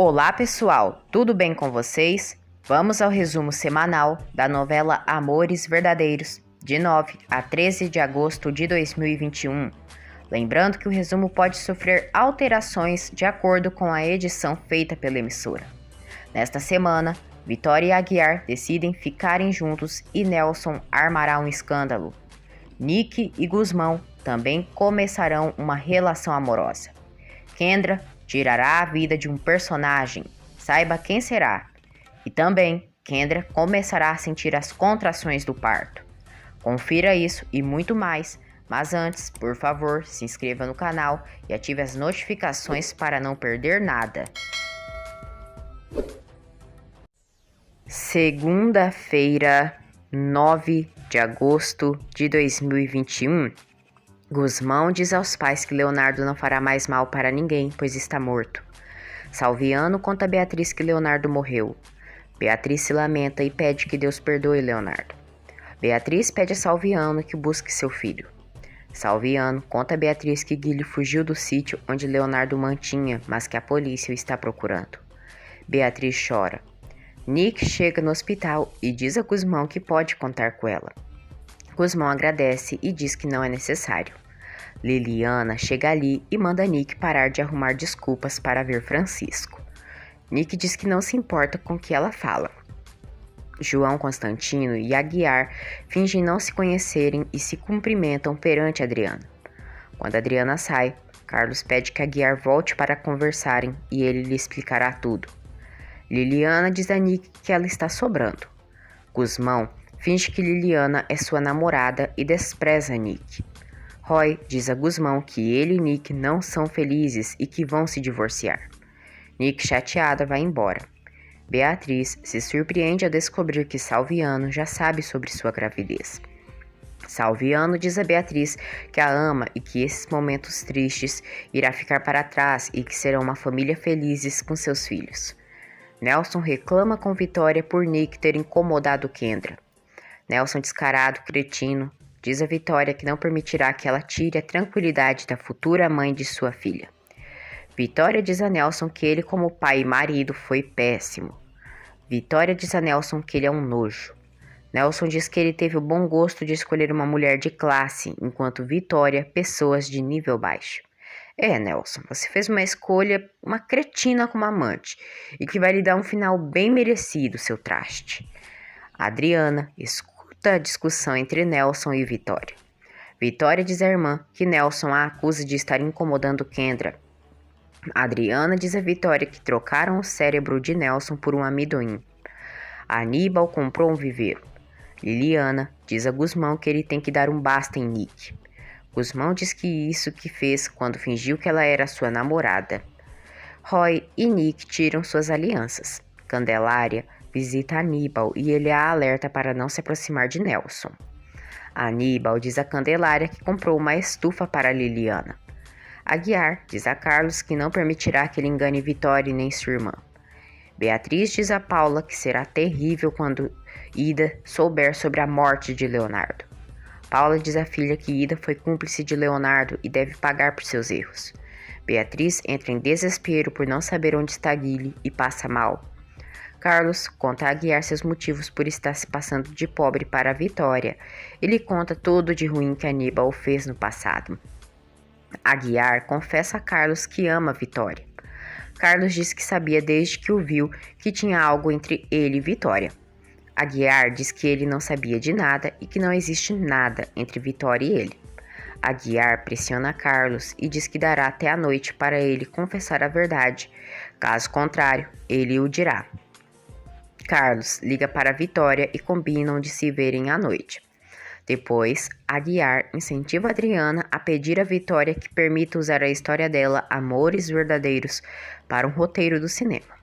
Olá pessoal, tudo bem com vocês? Vamos ao resumo semanal da novela Amores Verdadeiros, de 9 a 13 de agosto de 2021. Lembrando que o resumo pode sofrer alterações de acordo com a edição feita pela emissora. Nesta semana, Vitória e Aguiar decidem ficarem juntos e Nelson armará um escândalo. Nick e Gusmão também começarão uma relação amorosa. Kendra tirará a vida de um personagem, saiba quem será. E também, Kendra começará a sentir as contrações do parto. Confira isso e muito mais, mas antes, por favor, se inscreva no canal e ative as notificações para não perder nada. Segunda-feira, 9 de agosto de 2021. Gusmão diz aos pais que Leonardo não fará mais mal para ninguém, pois está morto. Salviano conta a Beatriz que Leonardo morreu. Beatriz se lamenta e pede que Deus perdoe Leonardo. Beatriz pede a Salviano que busque seu filho. Salviano conta a Beatriz que Guilherme fugiu do sítio onde Leonardo mantinha, mas que a polícia o está procurando. Beatriz chora. Nick chega no hospital e diz a Gusmão que pode contar com ela. Gusmão agradece e diz que não é necessário. Liliana chega ali e manda Nick parar de arrumar desculpas para ver Francisco. Nick diz que não se importa com o que ela fala. João Constantino e Aguiar fingem não se conhecerem e se cumprimentam perante Adriana. Quando Adriana sai, Carlos pede que Aguiar volte para conversarem e ele lhe explicará tudo. Liliana diz a Nick que ela está sobrando. Gusmão finge que Liliana é sua namorada e despreza Nick. Roy diz a Gusmão que ele e Nick não são felizes e que vão se divorciar. Nick, chateada, vai embora. Beatriz se surpreende ao descobrir que Salviano já sabe sobre sua gravidez. Salviano diz a Beatriz que a ama e que esses momentos tristes irá ficar para trás e que serão uma família felizes com seus filhos. Nelson reclama com Vitória por Nick ter incomodado Kendra. Nelson, descarado, cretino, diz a Vitória que não permitirá que ela tire a tranquilidade da futura mãe de sua filha. Vitória diz a Nelson que ele, como pai e marido, foi péssimo. Vitória diz a Nelson que ele é um nojo. Nelson diz que ele teve o bom gosto de escolher uma mulher de classe, enquanto Vitória, pessoas de nível baixo. Nelson, você fez uma escolha, uma cretina como amante, e que vai lhe dar um final bem merecido, seu traste. Adriana escuta a discussão entre Nelson e Vitória. Vitória diz à irmã que Nelson a acusa de estar incomodando Kendra. Adriana diz a Vitória que trocaram o cérebro de Nelson por um amendoim. Aníbal comprou um viveiro. Liliana diz a Gusmão que ele tem que dar um basta em Nick. Gusmão diz que isso que fez quando fingiu que ela era sua namorada. Roy e Nick tiram suas alianças. Candelária visita Aníbal e ele a alerta para não se aproximar de Nelson. Aníbal diz a Candelária que comprou uma estufa para Liliana. Aguiar diz a Carlos que não permitirá que ele engane Vitória nem sua irmã. Beatriz diz a Paula que será terrível quando Ida souber sobre a morte de Leonardo. Paula diz à filha que Ida foi cúmplice de Leonardo e deve pagar por seus erros. Beatriz entra em desespero por não saber onde está Guilherme e passa mal. Carlos conta a Aguiar seus motivos por estar se passando de pobre para a Vitória. Ele conta tudo de ruim que Aníbal fez no passado. Aguiar confessa a Carlos que ama a Vitória. Carlos diz que sabia desde que o viu que tinha algo entre ele e Vitória. Aguiar diz que ele não sabia de nada e que não existe nada entre Vitória e ele. Aguiar pressiona Carlos e diz que dará até a noite para ele confessar a verdade. Caso contrário, ele o dirá. Carlos liga para Vitória e combinam de se verem à noite. Depois, Aguiar incentiva Adriana a pedir a Vitória que permita usar a história dela, Amores Verdadeiros, para um roteiro do cinema.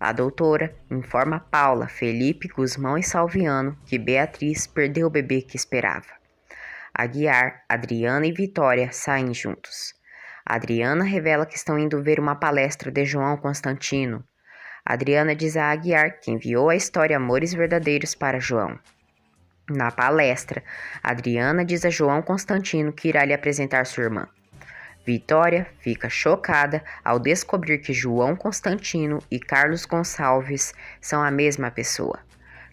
A doutora informa Paula, Felipe, Gusmão e Salviano que Beatriz perdeu o bebê que esperava. Aguiar, Adriana e Vitória saem juntos. Adriana revela que estão indo ver uma palestra de João Constantino. Adriana diz a Aguiar que enviou a história Amores Verdadeiros para João. Na palestra, Adriana diz a João Constantino que irá lhe apresentar sua irmã. Vitória fica chocada ao descobrir que João Constantino e Carlos Gonçalves são a mesma pessoa.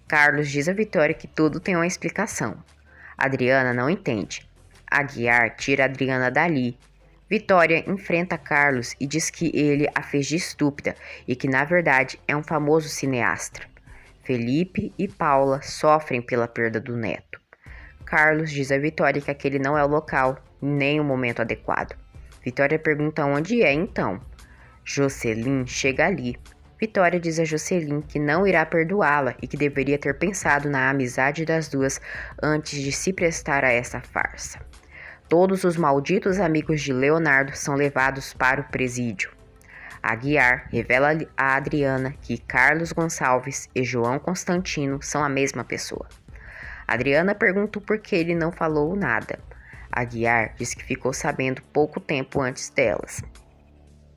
Carlos diz a Vitória que tudo tem uma explicação. Adriana não entende. Aguiar tira Adriana dali. Vitória enfrenta Carlos e diz que ele a fez de estúpida e que na verdade é um famoso cineasta. Felipe e Paula sofrem pela perda do neto. Carlos diz a Vitória que aquele não é o local nem o momento adequado. Vitória pergunta onde é então. Jocelyn chega ali. Vitória diz a Jocelyn que não irá perdoá-la e que deveria ter pensado na amizade das duas antes de se prestar a essa farsa. Todos os malditos amigos de Leonardo são levados para o presídio. Aguiar revela a Adriana que Carlos Gonçalves e João Constantino são a mesma pessoa. Adriana pergunta por que ele não falou nada. Aguiar diz que ficou sabendo pouco tempo antes delas.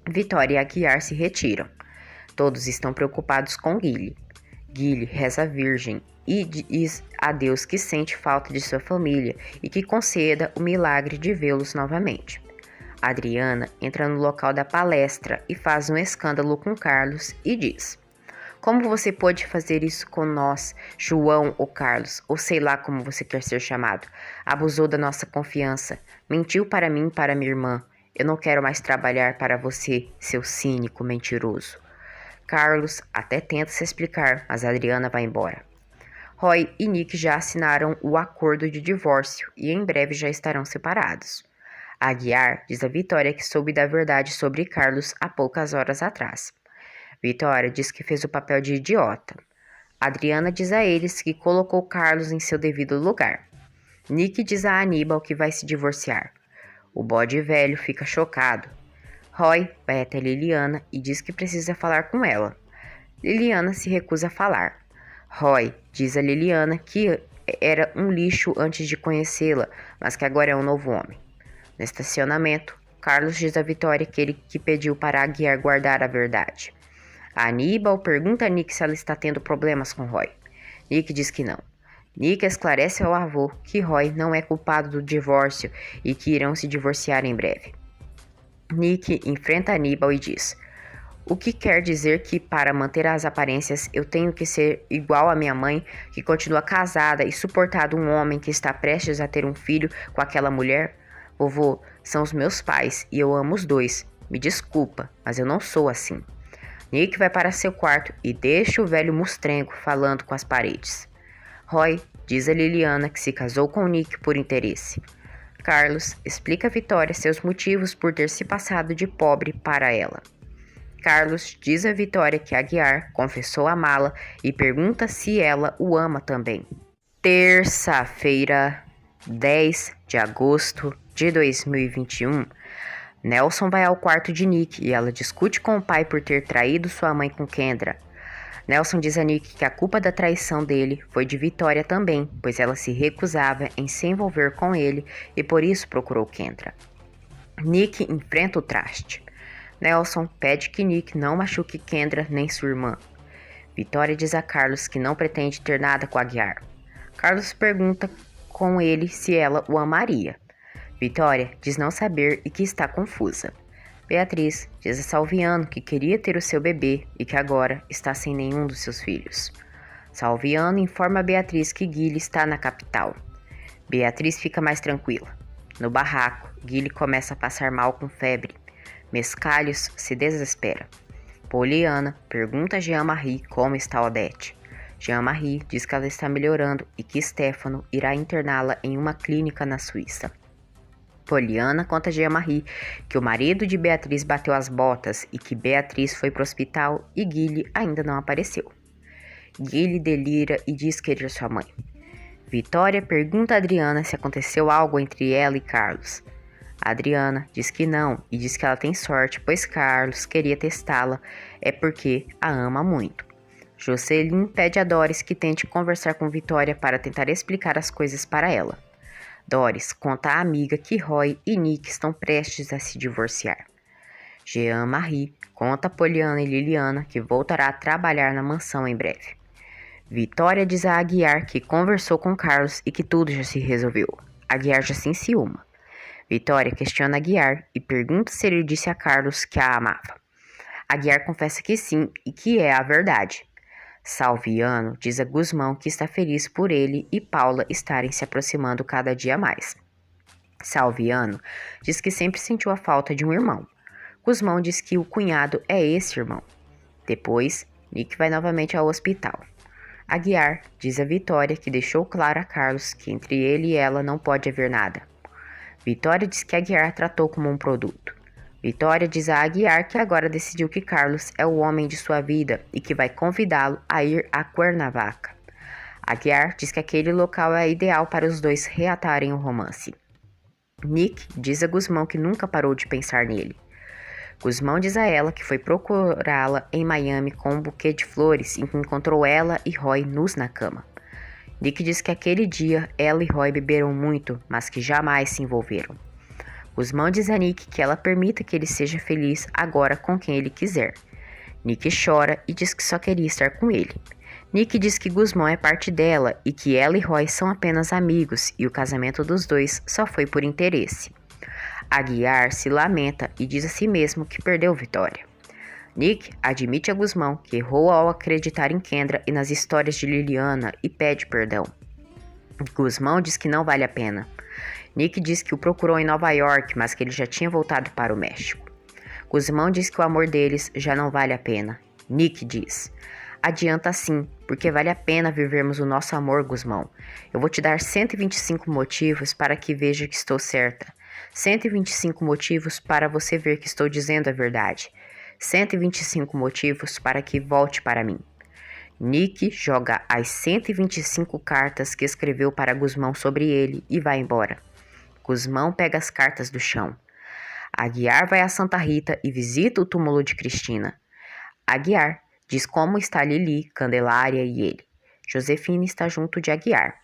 Vitória e Aguiar se retiram. Todos estão preocupados com Guile. Guile reza a Virgem e diz a Deus que sente falta de sua família e que conceda o milagre de vê-los novamente. Adriana entra no local da palestra e faz um escândalo com Carlos e diz: como você pôde fazer isso com nós, João ou Carlos, ou sei lá como você quer ser chamado? Abusou da nossa confiança, mentiu para mim e para minha irmã. Eu não quero mais trabalhar para você, seu cínico mentiroso. Carlos até tenta se explicar, mas Adriana vai embora. Roy e Nick já assinaram o acordo de divórcio e em breve já estarão separados. Aguiar diz a Vitória que soube da verdade sobre Carlos há poucas horas atrás. Vitória diz que fez o papel de idiota. Adriana diz a eles que colocou Carlos em seu devido lugar. Nick diz a Aníbal que vai se divorciar. O bode velho fica chocado. Roy vai até Liliana e diz que precisa falar com ela. Liliana se recusa a falar. Roy diz a Liliana que era um lixo antes de conhecê-la, mas que agora é um novo homem. No estacionamento, Carlos diz a Vitória que ele que pediu para Aguiar guardar a verdade. A Aníbal pergunta a Nick se ela está tendo problemas com Roy. Nick diz que não. Nick esclarece ao avô que Roy não é culpado do divórcio e que irão se divorciar em breve. Nick enfrenta Aníbal e diz: o que quer dizer que para manter as aparências eu tenho que ser igual à minha mãe, que continua casada e suportado um homem que está prestes a ter um filho com aquela mulher? Vovô, são os meus pais e eu amo os dois. Me desculpa, mas eu não sou assim. Nick vai para seu quarto e deixa o velho mustrengo falando com as paredes. Roy diz a Liliana que se casou com Nick por interesse. Carlos explica a Vitória seus motivos por ter se passado de pobre para ela. Carlos diz a Vitória que Aguiar confessou amá-la e pergunta se ela o ama também. Terça-feira, 10 de agosto de 2021, Nelson vai ao quarto de Nick e ela discute com o pai por ter traído sua mãe com Kendra. Nelson diz a Nick que a culpa da traição dele foi de Vitória também, pois ela se recusava em se envolver com ele e por isso procurou Kendra. Nick enfrenta o traste. Nelson pede que Nick não machuque Kendra nem sua irmã. Vitória diz a Carlos que não pretende ter nada com Aguiar. Carlos pergunta com ele se ela o amaria. Vitória diz não saber e que está confusa. Beatriz diz a Salviano que queria ter o seu bebê e que agora está sem nenhum dos seus filhos. Salviano informa a Beatriz que Guile está na capital. Beatriz fica mais tranquila. No barraco, Guile começa a passar mal com febre. Mescalhos se desespera. Poliana pergunta a Jean-Marie como está Odete. Jean-Marie diz que ela está melhorando e que Stefano irá interná-la em uma clínica na Suíça. Poliana conta a Jean-Marie que o marido de Beatriz bateu as botas e que Beatriz foi para o hospital e Guile ainda não apareceu. Guile delira e diz querer sua mãe. Vitória pergunta a Adriana se aconteceu algo entre ela e Carlos. A Adriana diz que não e diz que ela tem sorte, pois Carlos queria testá-la, é porque a ama muito. Jocelyn pede a Doris que tente conversar com Vitória para tentar explicar as coisas para ela. Doris conta à amiga que Roy e Nick estão prestes a se divorciar. Jean-Marie conta a Poliana e Liliana que voltará a trabalhar na mansão em breve. Vitória diz a Aguiar que conversou com Carlos e que tudo já se resolveu. Aguiar já se enciuma. Vitória questiona Aguiar e pergunta se ele disse a Carlos que a amava. Aguiar confessa que sim e que é a verdade. Salviano diz a Gusmão que está feliz por ele e Paula estarem se aproximando cada dia mais. Salviano diz que sempre sentiu a falta de um irmão. Gusmão diz que o cunhado é esse irmão. Depois, Nick vai novamente ao hospital. Aguiar diz a Vitória que deixou claro a Carlos que entre ele e ela não pode haver nada. Vitória diz que Aguiar tratou como um produto. Vitória diz a Aguiar que agora decidiu que Carlos é o homem de sua vida e que vai convidá-lo a ir a Cuernavaca. Aguiar diz que aquele local é ideal para os dois reatarem o romance. Nick diz a Gusmão que nunca parou de pensar nele. Gusmão diz a ela que foi procurá-la em Miami com um buquê de flores e que encontrou ela e Roy nus na cama. Nick diz que aquele dia ela e Roy beberam muito, mas que jamais se envolveram. Gusmão diz a Nick que ela permita que ele seja feliz agora com quem ele quiser. Nick chora e diz que só queria estar com ele. Nick diz que Gusmão é parte dela e que ela e Roy são apenas amigos e o casamento dos dois só foi por interesse. Aguiar se lamenta e diz a si mesmo que perdeu Vitória. Nick admite a Gusmão que errou ao acreditar em Kendra e nas histórias de Liliana e pede perdão. Gusmão diz que não vale a pena. Nick diz que o procurou em Nova York, mas que ele já tinha voltado para o México. Gusmão diz que o amor deles já não vale a pena. Nick diz: adianta sim, porque vale a pena vivermos o nosso amor, Gusmão. Eu vou te dar 125 motivos para que veja que estou certa. 125 motivos para você ver que estou dizendo a verdade. 125 motivos para que volte para mim. Nick joga as 125 cartas que escreveu para Gusmão sobre ele e vai embora. Gusmão pega as cartas do chão. Aguiar vai a Santa Rita e visita o túmulo de Cristina. Aguiar diz como está Lili, Candelária e ele. Josefina está junto de Aguiar.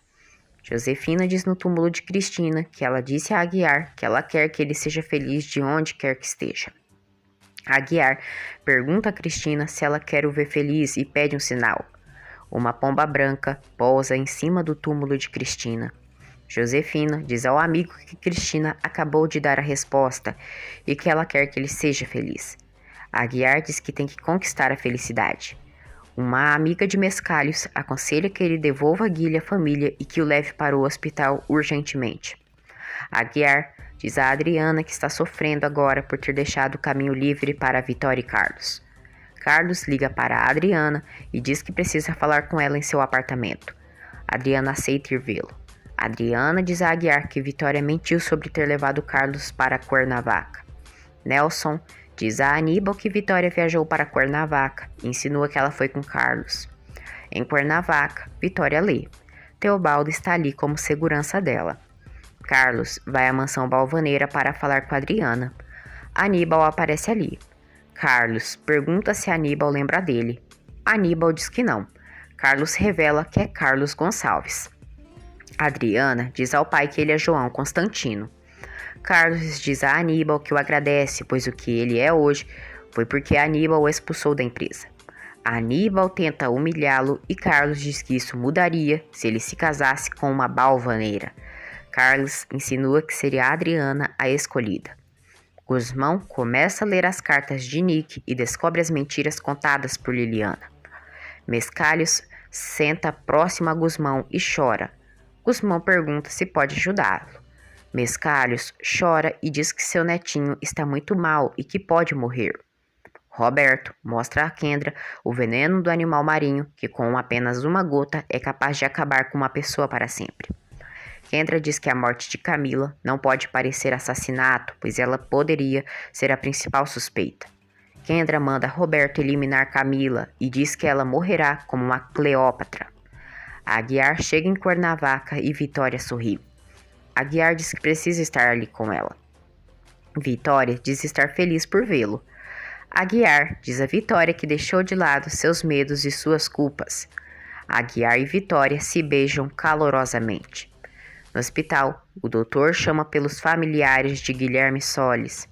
Josefina diz no túmulo de Cristina que ela disse a Aguiar que ela quer que ele seja feliz de onde quer que esteja. Aguiar pergunta a Cristina se ela quer o ver feliz e pede um sinal. Uma pomba branca pousa em cima do túmulo de Cristina. Josefina diz ao amigo que Cristina acabou de dar a resposta e que ela quer que ele seja feliz. Aguiar diz que tem que conquistar a felicidade. Uma amiga de Mescalhos aconselha que ele devolva a Guilha à família e que o leve para o hospital urgentemente. Aguiar diz a Adriana que está sofrendo agora por ter deixado o caminho livre para Vitória e Carlos. Carlos liga para a Adriana e diz que precisa falar com ela em seu apartamento. Adriana aceita ir vê-lo. Adriana diz a Aguiar que Vitória mentiu sobre ter levado Carlos para Cuernavaca. Nelson diz a Aníbal que Vitória viajou para Cuernavaca e insinua que ela foi com Carlos. Em Cuernavaca, Vitória lê. Teobaldo está ali como segurança dela. Carlos vai à mansão Balvaneira para falar com Adriana. Aníbal aparece ali. Carlos pergunta se Aníbal lembra dele. Aníbal diz que não. Carlos revela que é Carlos Gonçalves. Adriana diz ao pai que ele é João Constantino. Carlos diz a Aníbal que o agradece, pois o que ele é hoje foi porque Aníbal o expulsou da empresa. Aníbal tenta humilhá-lo e Carlos diz que isso mudaria se ele se casasse com uma balvaneira. Carlos insinua que seria a Adriana a escolhida. Gusmão começa a ler as cartas de Nick e descobre as mentiras contadas por Liliana. Mescalhos senta próximo a Gusmão e chora. Gusmão pergunta se pode ajudá-lo. Mescalhos chora e diz que seu netinho está muito mal e que pode morrer. Roberto mostra a Kendra o veneno do animal marinho que com apenas uma gota é capaz de acabar com uma pessoa para sempre. Kendra diz que a morte de Camila não pode parecer assassinato, pois ela poderia ser a principal suspeita. Kendra manda Roberto eliminar Camila e diz que ela morrerá como uma Cleópatra. Aguiar chega em Cuernavaca e Vitória sorri. Aguiar diz que precisa estar ali com ela. Vitória diz estar feliz por vê-lo. Aguiar diz a Vitória que deixou de lado seus medos e suas culpas. Aguiar e Vitória se beijam calorosamente. No hospital, o doutor chama pelos familiares de Guilherme Solis.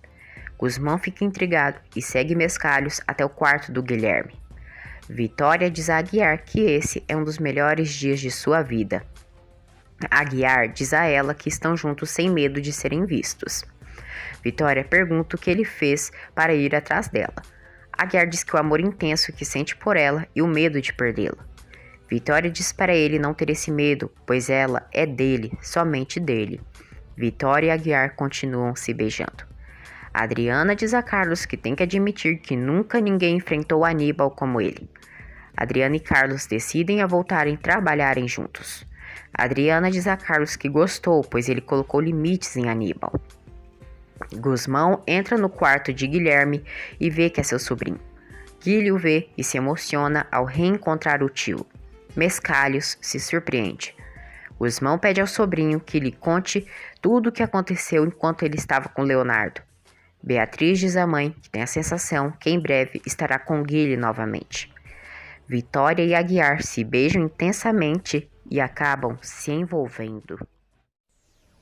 Gusmão fica intrigado e segue Mescalhos até o quarto do Guilherme. Vitória diz a Aguiar que esse é um dos melhores dias de sua vida. Aguiar diz a ela que estão juntos sem medo de serem vistos. Vitória pergunta o que ele fez para ir atrás dela. Aguiar diz que o amor intenso que sente por ela e o medo de perdê-la. Vitória diz para ele não ter esse medo, pois ela é dele, somente dele. Vitória e Aguiar continuam se beijando. Adriana diz a Carlos que tem que admitir que nunca ninguém enfrentou Aníbal como ele. Adriana e Carlos decidem a voltarem a trabalharem juntos. Adriana diz a Carlos que gostou, pois ele colocou limites em Aníbal. Gusmão entra no quarto de Guilherme e vê que é seu sobrinho. Guilherme o vê e se emociona ao reencontrar o tio. Mescalhos se surpreende. Gusmão pede ao sobrinho que lhe conte tudo o que aconteceu enquanto ele estava com Leonardo. Beatriz diz à mãe que tem a sensação que em breve estará com Guilherme novamente. Vitória e Aguiar se beijam intensamente e acabam se envolvendo.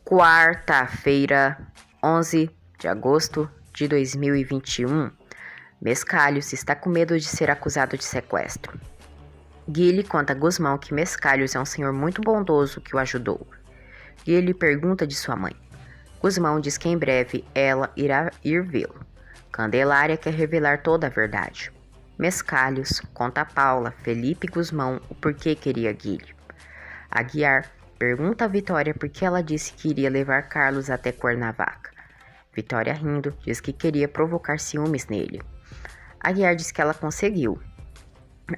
Quarta-feira, 11 de agosto de 2021. Mescalhos está com medo de ser acusado de sequestro. Guilherme conta a Gusmão que Mescalhos é um senhor muito bondoso que o ajudou. Guilherme pergunta de sua mãe. Gusmão diz que em breve ela irá ir vê-lo. Candelária quer revelar toda a verdade. Mescalhos conta a Paula, Felipe e Gusmão o porquê queria Guilherme. Aguiar pergunta a Vitória por que ela disse que iria levar Carlos até Cuernavaca. Vitória, rindo, diz que queria provocar ciúmes nele. Aguiar diz que ela conseguiu.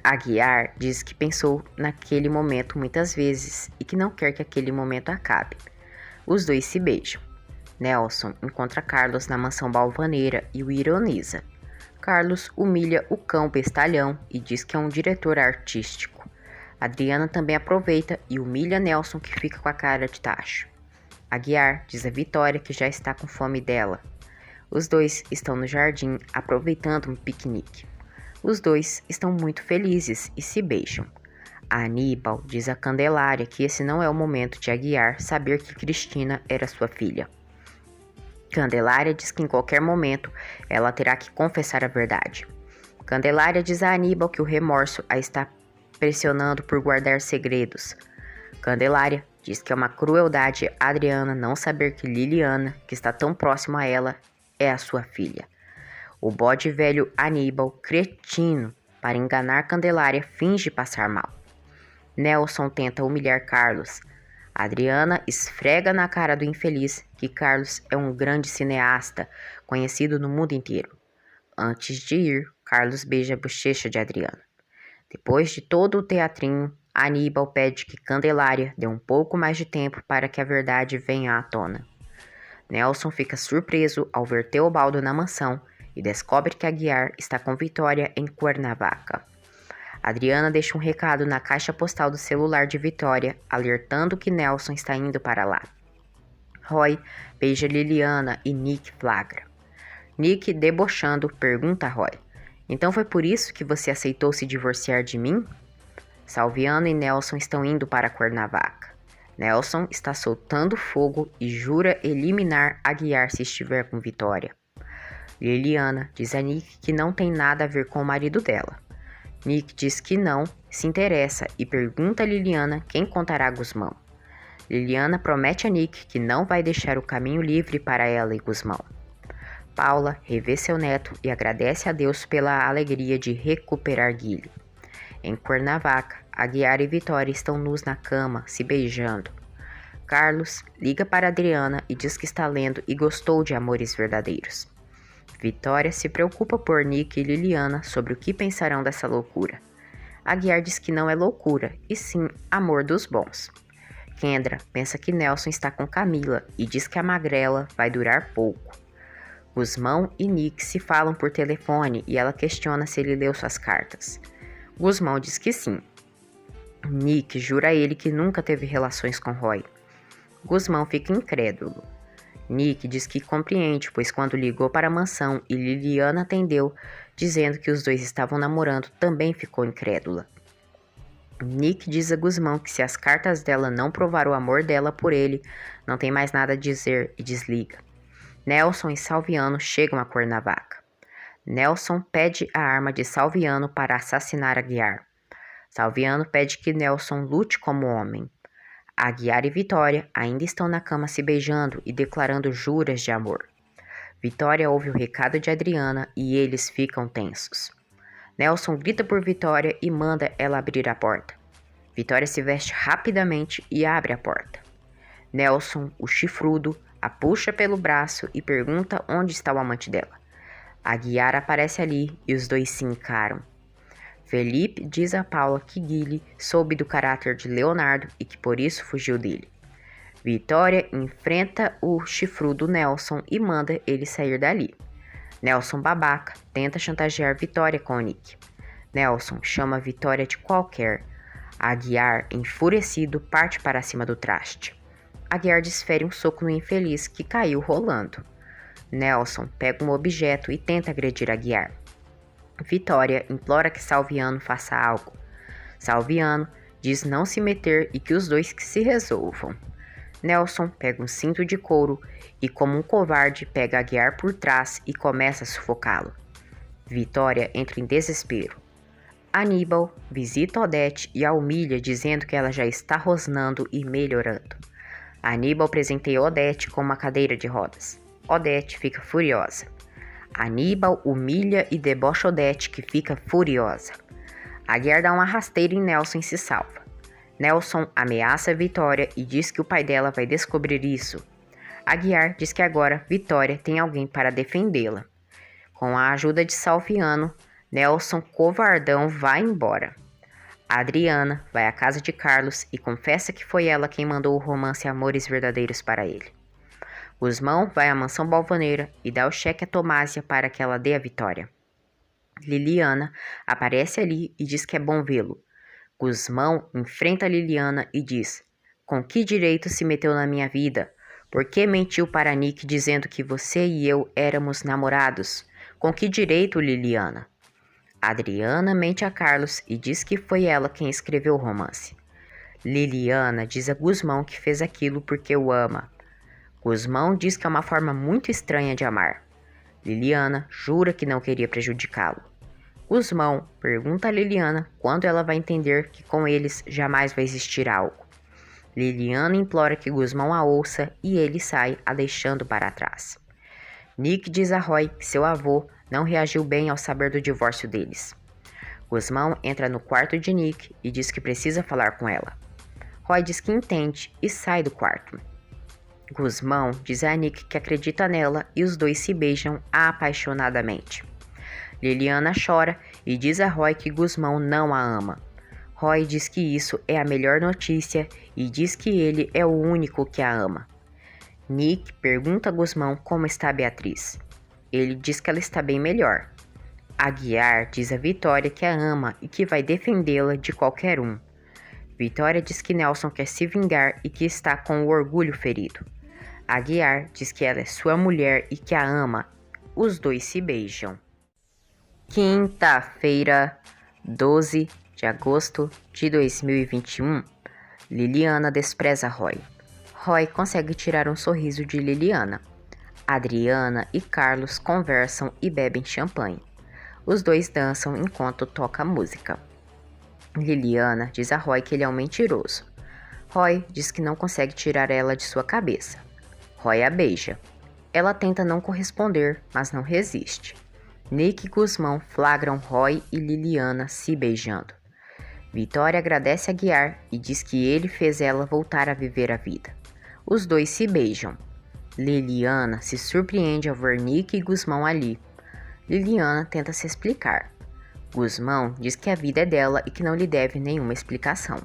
Aguiar diz que pensou naquele momento muitas vezes e que não quer que aquele momento acabe. Os dois se beijam. Nelson encontra Carlos na mansão Balvaneira e o ironiza. Carlos humilha o cão bestalhão e diz que é um diretor artístico. Adriana também aproveita e humilha Nelson, que fica com a cara de tacho. Aguiar diz a Vitória que já está com fome dela. Os dois estão no jardim aproveitando um piquenique. Os dois estão muito felizes e se beijam. A Aníbal diz a Candelária que esse não é o momento de Aguiar saber que Cristina era sua filha. Candelária diz que em qualquer momento ela terá que confessar a verdade. Candelária diz a Aníbal que o remorso a está pressionando por guardar segredos. Candelária diz que é uma crueldade a Adriana não saber que Liliana, que está tão próxima a ela, é a sua filha. O bode velho Aníbal, cretino, para enganar Candelária, finge passar mal. Nelson tenta humilhar Carlos. Adriana esfrega na cara do infeliz que Carlos é um grande cineasta, conhecido no mundo inteiro. Antes de ir, Carlos beija a bochecha de Adriana. Depois de todo o teatrinho, Aníbal pede que Candelária dê um pouco mais de tempo para que a verdade venha à tona. Nelson fica surpreso ao ver Teobaldo na mansão e descobre que Aguiar está com Vitória em Cuernavaca. Adriana deixa um recado na caixa postal do celular de Vitória, alertando que Nelson está indo para lá. Roy beija Liliana e Nick flagra. Nick, debochando, pergunta a Roy: então foi por isso que você aceitou se divorciar de mim? Salviano e Nelson estão indo para Cuernavaca. Nelson está soltando fogo e jura eliminar Aguiar se estiver com Vitória. Liliana diz a Nick que não tem nada a ver com o marido dela. Nick diz que não se interessa e pergunta a Liliana quem contará a Gusmão. Liliana promete a Nick que não vai deixar o caminho livre para ela e Gusmão. Paula revê seu neto e agradece a Deus pela alegria de recuperar Guilherme. Em Cuernavaca, Aguiar e Vitória estão nus na cama, se beijando. Carlos liga para Adriana e diz que está lendo e gostou de Amores Verdadeiros. Vitória se preocupa por Nick e Liliana sobre o que pensarão dessa loucura. Aguiar diz que não é loucura, e sim amor dos bons. Kendra pensa que Nelson está com Camila e diz que a magrela vai durar pouco. Gusmão e Nick se falam por telefone e ela questiona se ele leu suas cartas. Gusmão diz que sim. Nick jura a ele que nunca teve relações com Roy. Gusmão fica incrédulo. Nick diz que compreende, pois quando ligou para a mansão e Liliana atendeu, dizendo que os dois estavam namorando, também ficou incrédula. Nick diz a Gusmão que se as cartas dela não provar o amor dela por ele, não tem mais nada a dizer e desliga. Nelson e Salviano chegam a Cuernavaca. Nelson pede a arma de Salviano para assassinar Aguiar. Salviano pede que Nelson lute como homem. Aguiar e Vitória ainda estão na cama se beijando e declarando juras de amor. Vitória ouve o recado de Adriana e eles ficam tensos. Nelson grita por Vitória e manda ela abrir a porta. Vitória se veste rapidamente e abre a porta. Nelson, o chifrudo, a puxa pelo braço e pergunta onde está o amante dela. Aguiar aparece ali e os dois se encaram. Felipe diz a Paula que Guile soube do caráter de Leonardo e que por isso fugiu dele. Vitória enfrenta o chifrudo Nelson e manda ele sair dali. Nelson babaca tenta chantagear Vitória com o Nick. Nelson chama Vitória de qualquer. Aguiar, enfurecido, parte para cima do traste. Aguiar desfere um soco no infeliz que caiu rolando. Nelson pega um objeto e tenta agredir Aguiar. Vitória implora que Salviano faça algo. Salviano diz não se meter e que os dois que se resolvam. Nelson pega um cinto de couro e, como um covarde, pega Aguiar por trás e começa a sufocá-lo. Vitória entra em desespero. Aníbal visita Odete e a humilha dizendo que ela já está rosnando e melhorando. Aníbal presenteia Odete com uma cadeira de rodas. Odete fica furiosa. Aníbal humilha e debocha Odete, que fica furiosa. Aguiar dá uma rasteira em Nelson e se salva. Nelson ameaça Vitória e diz que o pai dela vai descobrir isso. Aguiar diz que agora Vitória tem alguém para defendê-la. Com a ajuda de Salviano, Nelson, covardão, vai embora. Adriana vai à casa de Carlos e confessa que foi ela quem mandou o romance Amores Verdadeiros para ele. Gusmão vai à mansão Balvaneira e dá o cheque a Tomásia para que ela dê a Vitória. Liliana aparece ali e diz que é bom vê-lo. Gusmão enfrenta Liliana e diz: com que direito se meteu na minha vida? Por que mentiu para Nick dizendo que você e eu éramos namorados? Com que direito, Liliana? Adriana mente a Carlos e diz que foi ela quem escreveu o romance. Liliana diz a Gusmão que fez aquilo porque o ama. Gusmão diz que é uma forma muito estranha de amar. Liliana jura que não queria prejudicá-lo. Gusmão pergunta a Liliana quando ela vai entender que com eles jamais vai existir algo. Liliana implora que Gusmão a ouça e ele sai, a deixando para trás. Nick diz a Roy que seu avô não reagiu bem ao saber do divórcio deles. Gusmão entra no quarto de Nick e diz que precisa falar com ela. Roy diz que entende e sai do quarto. Gusmão diz a Nick que acredita nela e os dois se beijam apaixonadamente. Liliana chora e diz a Roy que Gusmão não a ama. Roy diz que isso é a melhor notícia e diz que ele é o único que a ama. Nick pergunta a Gusmão como está Beatriz. Ele diz que ela está bem melhor. Aguiar diz a Vitória que a ama e que vai defendê-la de qualquer um. Vitória diz que Nelson quer se vingar e que está com o orgulho ferido. Aguiar diz que ela é sua mulher e que a ama. Os dois se beijam. Quinta-feira, 12 de agosto de 2021. Liliana despreza Roy. Roy consegue tirar um sorriso de Liliana. Adriana e Carlos conversam e bebem champanhe. Os dois dançam enquanto toca música. Liliana diz a Roy que ele é um mentiroso. Roy diz que não consegue tirar ela de sua cabeça. Roy a beija. Ela tenta não corresponder, mas não resiste. Nick e Gusmão flagram Roy e Liliana se beijando. Vitória agradece a Aguiar e diz que ele fez ela voltar a viver a vida. Os dois se beijam. Liliana se surpreende ao ver Nick e Gusmão ali. Liliana tenta se explicar. Gusmão diz que a vida é dela e que não lhe deve nenhuma explicação.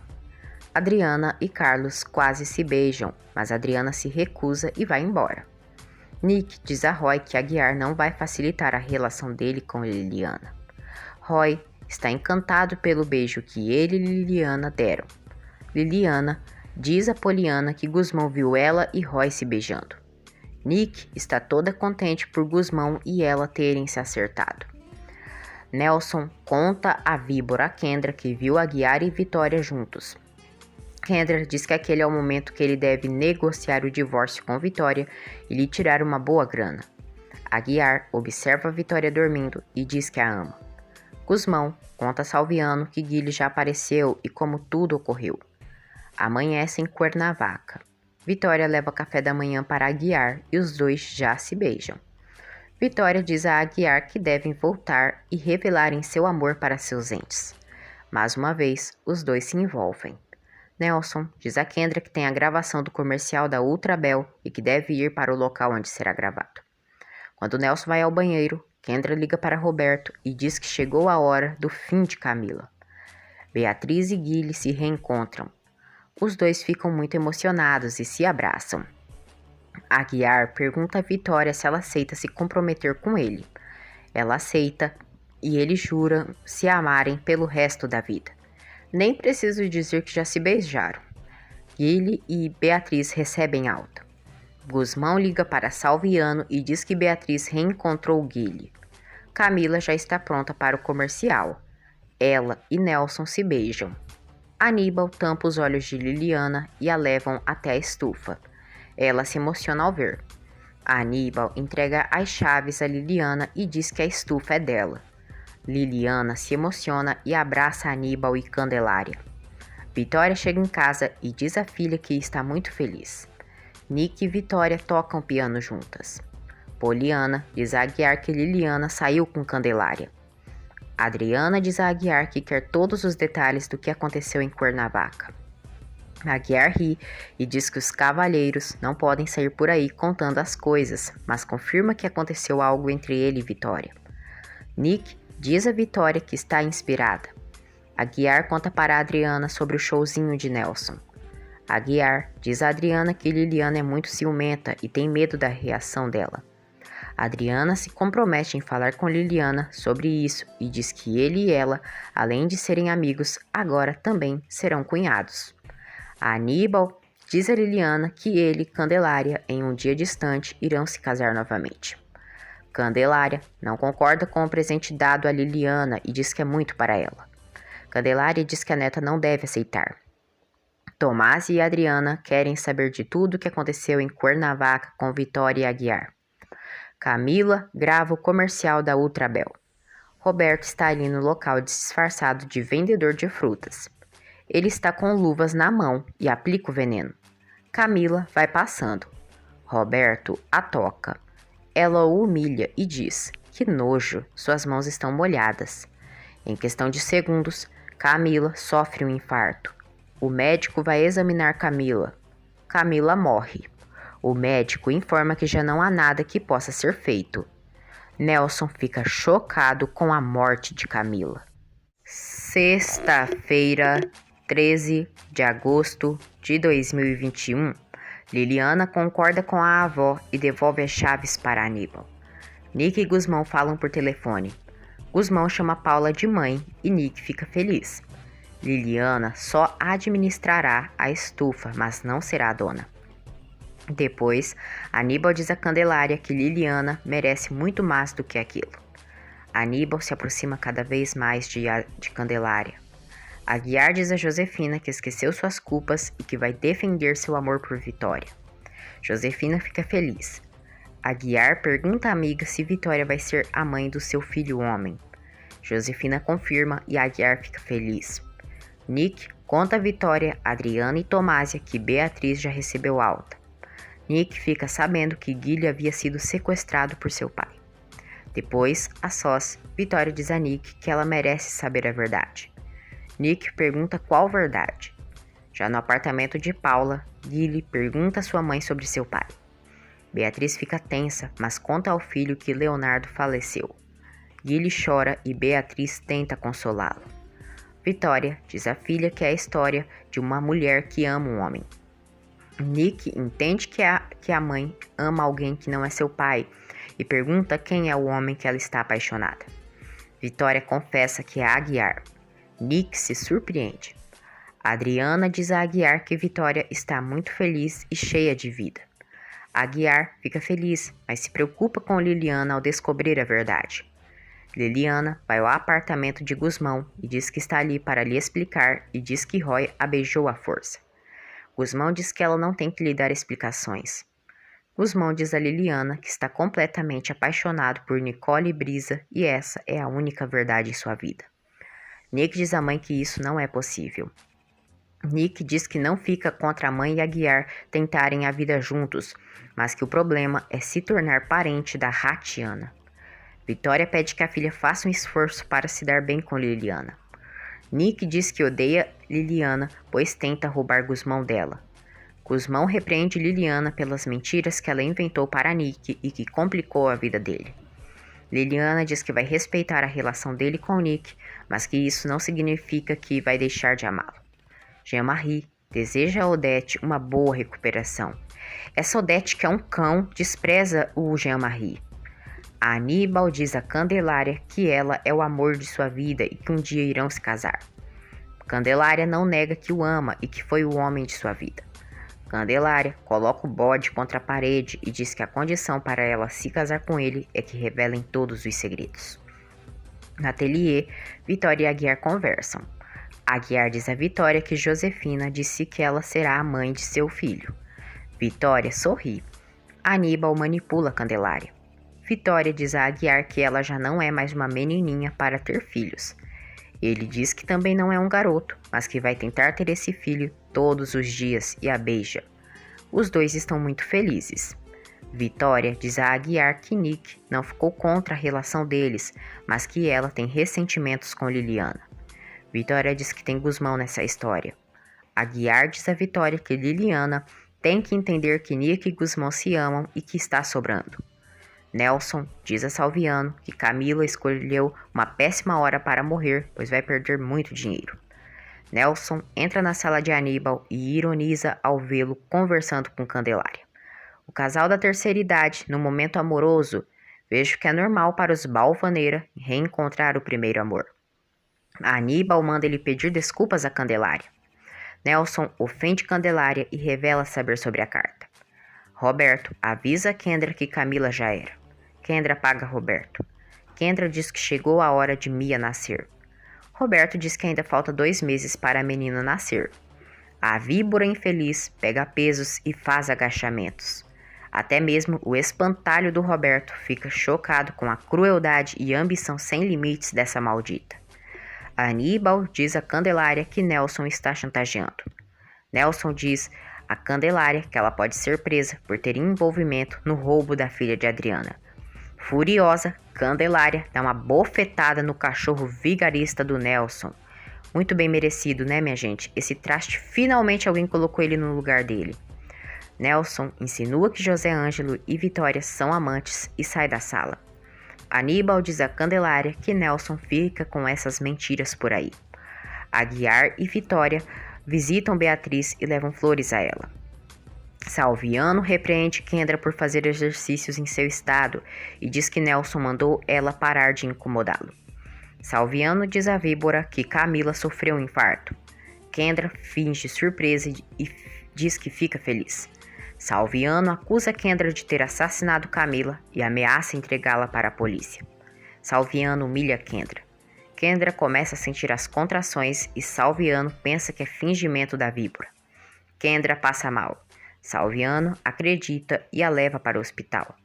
Adriana e Carlos quase se beijam, mas Adriana se recusa e vai embora. Nick diz a Roy que Aguiar não vai facilitar a relação dele com Liliana. Roy está encantado pelo beijo que ele e Liliana deram. Liliana diz a Poliana que Gusmão viu ela e Roy se beijando. Nick está toda contente por Gusmão e ela terem se acertado. Nelson conta a víbora Kendra que viu Aguiar e Vitória juntos. Kendra diz que aquele é o momento que ele deve negociar o divórcio com Vitória e lhe tirar uma boa grana. Aguiar observa a Vitória dormindo e diz que a ama. Gusmão conta a Salviano que Guile já apareceu e como tudo ocorreu. Amanhece em Cuernavaca. Vitória leva café da manhã para Aguiar e os dois já se beijam. Vitória diz a Aguiar que devem voltar e revelarem seu amor para seus entes. Mais uma vez, os dois se envolvem. Nelson diz a Kendra que tem a gravação do comercial da Ultrabel e que deve ir para o local onde será gravado. Quando Nelson vai ao banheiro, Kendra liga para Roberto e diz que chegou a hora do fim de Camila. Beatriz e Guile se reencontram. Os dois ficam muito emocionados e se abraçam. Aguiar pergunta a Vitória se ela aceita se comprometer com ele. Ela aceita e eles juram se amarem pelo resto da vida. Nem preciso dizer que já se beijaram. Guile e Beatriz recebem alta. Gusmão liga para Salviano e diz que Beatriz reencontrou Guile. Camila já está pronta para o comercial. Ela e Nelson se beijam. Aníbal tampa os olhos de Liliana e a levam até a estufa. Ela se emociona ao ver. Aníbal entrega as chaves a Liliana e diz que a estufa é dela. Liliana se emociona e abraça Aníbal e Candelária. Vitória chega em casa e diz à filha que está muito feliz. Nick e Vitória tocam piano juntas. Poliana diz a Aguiar que Liliana saiu com Candelária. Adriana diz a Aguiar que quer todos os detalhes do que aconteceu em Cuernavaca. Aguiar ri e diz que os cavalheiros não podem sair por aí contando as coisas, mas confirma que aconteceu algo entre ele e Vitória. Nick diz a Vitória que está inspirada. Aguiar conta para a Adriana sobre o showzinho de Nelson. Aguiar diz a Adriana que Liliana é muito ciumenta e tem medo da reação dela. Adriana se compromete em falar com Liliana sobre isso e diz que ele e ela, além de serem amigos, agora também serão cunhados. A Aníbal diz a Liliana que ele e Candelária, em um dia distante, irão se casar novamente. Candelária não concorda com o presente dado a Liliana e diz que é muito para ela. Candelária diz que a neta não deve aceitar. Tomás e Adriana querem saber de tudo o que aconteceu em Cuernavaca com Vitória e Aguiar. Camila grava o comercial da Ultrabel. Roberto está ali no local disfarçado de vendedor de frutas. Ele está com luvas na mão e aplica o veneno. Camila vai passando. Roberto a toca. Ela o humilha e diz: "Que nojo, suas mãos estão molhadas." Em questão de segundos, Camila sofre um infarto. O médico vai examinar Camila. Camila morre. O médico informa que já não há nada que possa ser feito. Nelson fica chocado com a morte de Camila. Sexta-feira, 13 de agosto de 2021. Liliana concorda com a avó e devolve as chaves para Aníbal. Nick e Gusmão falam por telefone. Gusmão chama Paula de mãe e Nick fica feliz. Liliana só administrará a estufa, mas não será a dona. Depois, Aníbal diz a Candelária que Liliana merece muito mais do que aquilo. Aníbal se aproxima cada vez mais de Candelária. Aguiar diz a Josefina que esqueceu suas culpas e que vai defender seu amor por Vitória. Josefina fica feliz. Aguiar pergunta à amiga se Vitória vai ser a mãe do seu filho homem. Josefina confirma e Aguiar fica feliz. Nick conta a Vitória, Adriana e Tomásia que Beatriz já recebeu alta. Nick fica sabendo que Guilherme havia sido sequestrado por seu pai. Depois, a sós, Vitória diz a Nick que ela merece saber a verdade. Nick pergunta qual verdade. Já no apartamento de Paula, Guilherme pergunta a sua mãe sobre seu pai. Beatriz fica tensa, mas conta ao filho que Leonardo faleceu. Guilherme chora e Beatriz tenta consolá-lo. Vitória diz à filha que é a história de uma mulher que ama um homem. Nick entende que a mãe ama alguém que não é seu pai e pergunta quem é o homem que ela está apaixonada. Vitória confessa que é Aguiar. Nick se surpreende. Adriana diz a Aguiar que Vitória está muito feliz e cheia de vida. Aguiar fica feliz, mas se preocupa com Liliana ao descobrir a verdade. Liliana vai ao apartamento de Gusmão e diz que está ali para lhe explicar e diz que Roy a beijou à força. Gusmão diz que ela não tem que lhe dar explicações. Gusmão diz a Liliana que está completamente apaixonado por Nicole e Brisa e essa é a única verdade em sua vida. Nick diz à mãe que isso não é possível. Nick diz que não fica contra a mãe e Aguiar tentarem a vida juntos, mas que o problema é se tornar parente da Ratiana. Vitória pede que a filha faça um esforço para se dar bem com Liliana. Nick diz que odeia Liliana, pois tenta roubar Gusmão dela. Gusmão repreende Liliana pelas mentiras que ela inventou para Nick e que complicou a vida dele. Liliana diz que vai respeitar a relação dele com Nick, mas que isso não significa que vai deixar de amá-lo. Jean-Marie deseja a Odete uma boa recuperação. Essa Odete, que é um cão, despreza o Jean-Marie. A Aníbal diz a Candelária que ela é o amor de sua vida e que um dia irão se casar. Candelária não nega que o ama e que foi o homem de sua vida. Candelária coloca o bode contra a parede e diz que a condição para ela se casar com ele é que revelem todos os segredos. No ateliê, Vitória e Aguiar conversam. Aguiar diz a Vitória que Josefina disse que ela será a mãe de seu filho. Vitória sorri. Aníbal manipula Candelária. Vitória diz a Aguiar que ela já não é mais uma menininha para ter filhos. Ele diz que também não é um garoto, mas que vai tentar ter esse filho todos os dias e a beija. Os dois estão muito felizes. Vitória diz a Aguiar que Nick não ficou contra a relação deles, mas que ela tem ressentimentos com Liliana. Vitória diz que tem Gusmão nessa história. Aguiar diz a Vitória que Liliana tem que entender que Nick e Gusmão se amam e que está sobrando. Nelson diz a Salviano que Camila escolheu uma péssima hora para morrer, pois vai perder muito dinheiro. Nelson entra na sala de Aníbal e ironiza ao vê-lo conversando com Candelária. O casal da terceira idade, no momento amoroso, vejo que é normal para os Balvaneira reencontrar o primeiro amor. Aníbal manda ele pedir desculpas a Candelária. Nelson ofende Candelária e revela saber sobre a carta. Roberto avisa Kendra que Camila já era. Kendra paga Roberto. Kendra diz que chegou a hora de Mia nascer. Roberto diz que ainda falta 2 meses para a menina nascer. A víbora infeliz pega pesos e faz agachamentos. Até mesmo o espantalho do Roberto fica chocado com a crueldade e ambição sem limites dessa maldita. Aníbal diz a Candelária que Nelson está chantageando. Nelson diz a Candelária que ela pode ser presa por ter envolvimento no roubo da filha de Adriana. Furiosa, Candelária dá uma bofetada no cachorro vigarista do Nelson. Muito bem merecido, né, minha gente? Esse traste, finalmente alguém colocou ele no lugar dele. Nelson insinua que José Ângelo e Vitória são amantes e sai da sala. Aníbal diz a Candelária que Nelson fica com essas mentiras por aí. Aguiar e Vitória visitam Beatriz e levam flores a ela. Salviano repreende Kendra por fazer exercícios em seu estado e diz que Nelson mandou ela parar de incomodá-lo. Salviano diz a víbora que Camila sofreu um infarto. Kendra finge surpresa e diz que fica feliz. Salviano acusa Kendra de ter assassinado Camila e ameaça entregá-la para a polícia. Salviano humilha Kendra. Kendra começa a sentir as contrações e Salviano pensa que é fingimento da víbora. Kendra passa mal. Salviano acredita e a leva para o hospital.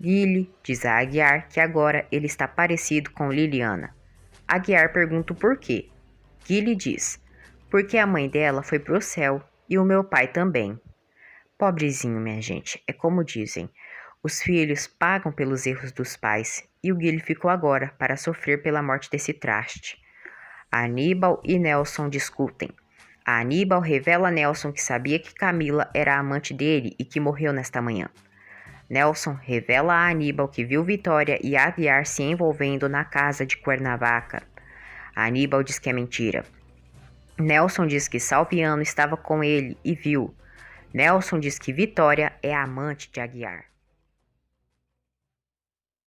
Guile diz a Aguiar que agora ele está parecido com Liliana. Aguiar pergunta o porquê. Guile diz, porque a mãe dela foi pro céu e o meu pai também. Pobrezinho, minha gente, é como dizem, os filhos pagam pelos erros dos pais e o Guile ficou agora para sofrer pela morte desse traste. Aníbal e Nelson discutem. A Aníbal revela a Nelson que sabia que Camila era a amante dele e que morreu nesta manhã. Nelson revela a Aníbal que viu Vitória e Aguiar se envolvendo na casa de Cuernavaca. A Aníbal diz que é mentira. Nelson diz que Salviano estava com ele e viu. Nelson diz que Vitória é a amante de Aguiar.